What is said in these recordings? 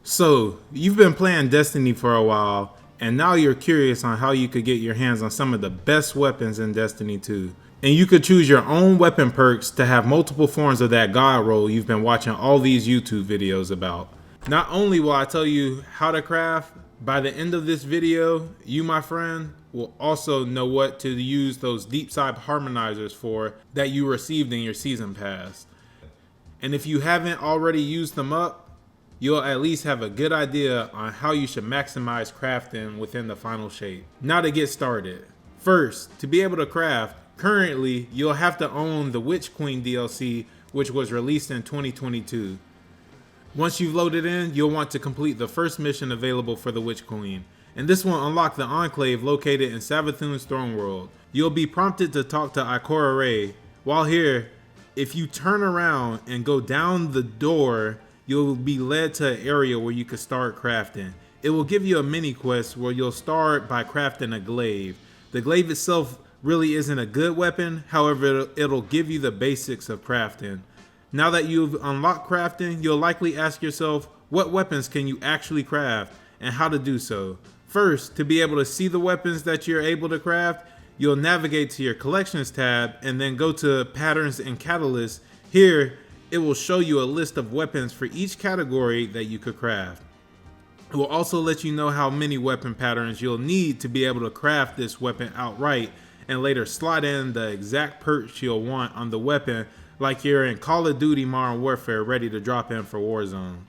So, you've been playing Destiny for a while, and now you're curious on how you could get your hands on some of the best weapons in Destiny 2. And you could choose your own weapon perks to have multiple forms of that god roll you've been watching all these YouTube videos about. Not only will I tell you how to craft, by the end of this video, you, my friend, will also know what to use those deepsite harmonizers for that you received in your season pass. And if you haven't already used them up, you'll at least have a good idea on how you should maximize crafting within the final shape. Now to get started. First, to be able to craft, currently you'll have to own the Witch Queen DLC, which was released in 2022. Once you've loaded in, you'll want to complete the first mission available for the Witch Queen, and this will unlock the Enclave located in Savathun's throne world. You'll be prompted to talk to Ikora Rey. While here, if you turn around and go down the door, you'll be led to an area where you can start crafting. It will give you a mini quest where you'll start by crafting a glaive. The glaive itself really isn't a good weapon, however, it'll give you the basics of crafting. Now that you've unlocked crafting, you'll likely ask yourself, what weapons can you actually craft and how to do so? First, to be able to see the weapons that you're able to craft, you'll navigate to your collections tab and then go to patterns and catalysts. Here, it will show you a list of weapons for each category that you could craft. It will also let you know how many weapon patterns you'll need to be able to craft this weapon outright and later slot in the exact perks you'll want on the weapon, like you're in Call of Duty Modern Warfare ready to drop in for Warzone.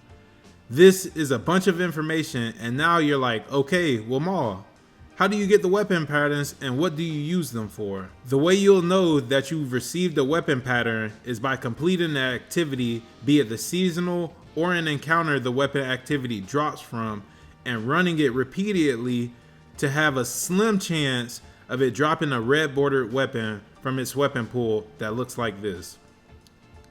This is a bunch of information, and now you're like, okay, well, Maul, how do you get the weapon patterns and what do you use them for? The way you'll know that you've received a weapon pattern is by completing the activity, be it the seasonal or an encounter the weapon activity drops from, and running it repeatedly to have a slim chance of it dropping a red bordered weapon from its weapon pool that looks like this.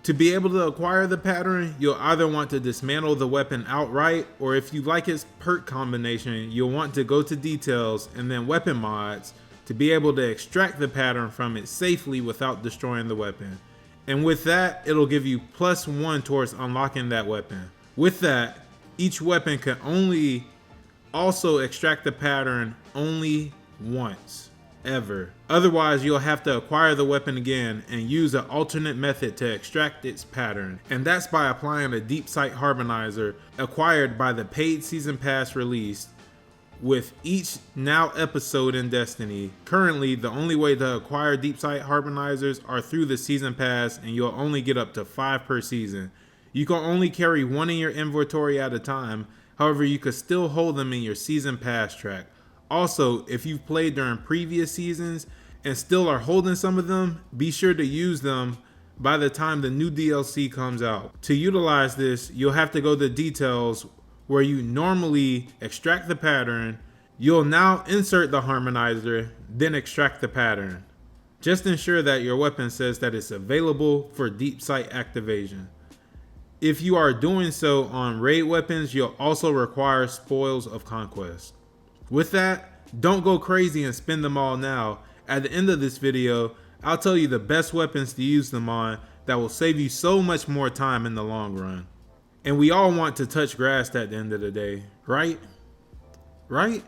To be able to acquire the pattern, you'll either want to dismantle the weapon outright, or if you like its perk combination, you'll want to go to details and then weapon mods to be able to extract the pattern from it safely without destroying the weapon. And with that, it'll give you +1 towards unlocking that weapon. With that, each weapon can only also extract the pattern only once. Ever. Otherwise, you'll have to acquire the weapon again and use an alternate method to extract its pattern, and that's by applying a deepsite harmonizer acquired by the paid season pass release with each now episode in Destiny. Currently, the only way to acquire deepsite harmonizers are through the season pass, and you'll only get up to 5 per season. You can only carry 1 in your inventory at a time, however you could still hold them in your season pass track. Also, if you've played during previous seasons and still are holding some of them, be sure to use them by the time the new DLC comes out. To utilize this, you'll have to go to details where you normally extract the pattern. You'll now insert the harmonizer, then extract the pattern. Just ensure that your weapon says that it's available for deepsite activation. If you are doing so on raid weapons, you'll also require Spoils of Conquest. With that, don't go crazy and spend them all now. At the end of this video, I'll tell you the best weapons to use them on that will save you so much more time in the long run. And we all want to touch grass at the end of the day, right? Right?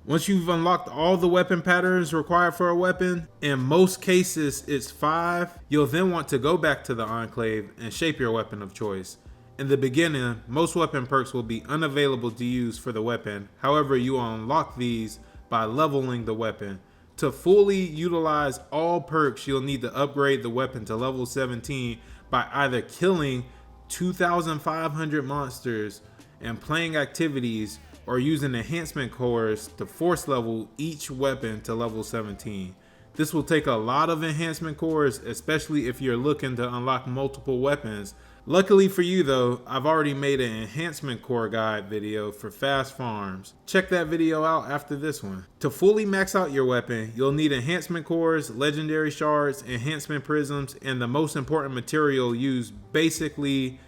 Once you've unlocked all the weapon patterns required for a weapon, in most cases it's 5, you'll then want to go back to the Enclave and shape your weapon of choice. In the beginning, most weapon perks will be unavailable to use for the weapon. However, you will unlock these by leveling the weapon. To fully utilize all perks, you'll need to upgrade the weapon to level 17 by either killing 2,500 monsters and playing activities, or using enhancement cores to force level each weapon to level 17. This will take a lot of enhancement cores, especially if you're looking to unlock multiple weapons. Luckily for you though, I've already made an enhancement core guide video for fast farms. Check that video out after this one. To fully max out your weapon, you'll need enhancement cores, legendary shards, enhancement prisms, and the most important material used basically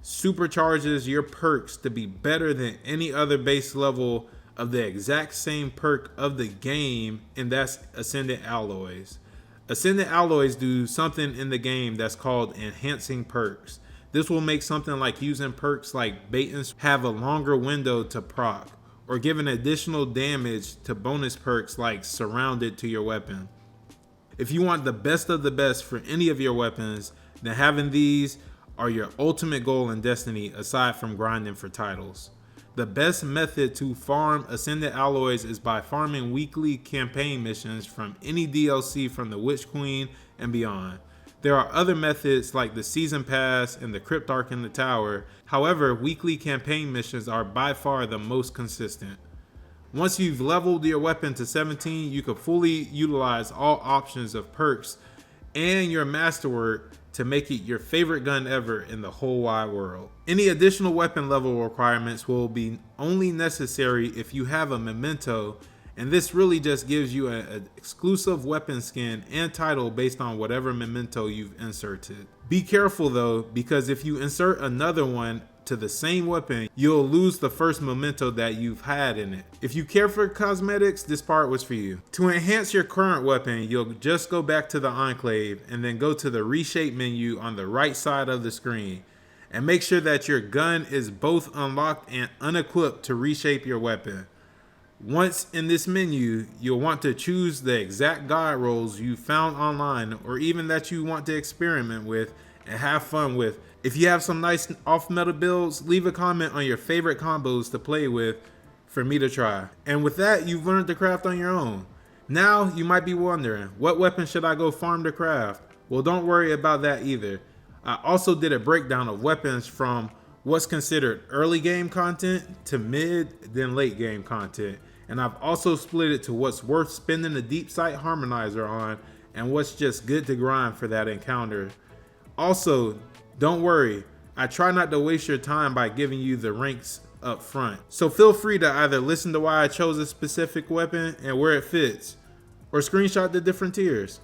supercharges your perks to be better than any other base level of the exact same perk of the game, and that's Ascendant Alloys. Ascendant Alloys do something in the game that's called enhancing perks. This will make something like using perks like bait and have a longer window to proc, or giving additional damage to bonus perks like surrounded to your weapon. If you want the best of the best for any of your weapons, then having these are your ultimate goal in Destiny aside from grinding for titles. The best method to farm Ascended Alloys is by farming weekly campaign missions from any DLC from the Witch Queen and beyond. There are other methods like the Season Pass and the Cryptarch in the Tower. However, weekly campaign missions are by far the most consistent. Once you've leveled your weapon to 17, you can fully utilize all options of perks and your masterwork to make it your favorite gun ever in the whole wide world. Any additional weapon level requirements will be only necessary if you have a memento, and this really just gives you an exclusive weapon skin and title based on whatever memento you've inserted. Be careful though, because if you insert another one to the same weapon, you'll lose the first memento that you've had in it. If you care for cosmetics, this part was for you. To enhance your current weapon, you'll just go back to the Enclave and then go to the Reshape menu on the right side of the screen. And make sure that your gun is both unlocked and unequipped to reshape your weapon. Once in this menu, you'll want to choose the exact guide rolls you found online or even that you want to experiment with and have fun with. If you have some nice off-meta builds, leave a comment on your favorite combos to play with for me to try. And with that, you've learned to craft on your own. Now, you might be wondering, what weapon should I go farm to craft? Well, don't worry about that either. I also did a breakdown of weapons from what's considered early game content to mid, then late game content. And I've also split it to what's worth spending a deepsite harmonizer on and what's just good to grind for that encounter. Also, don't worry, I try not to waste your time by giving you the ranks up front. So feel free to either listen to why I chose a specific weapon and where it fits, or screenshot the different tiers.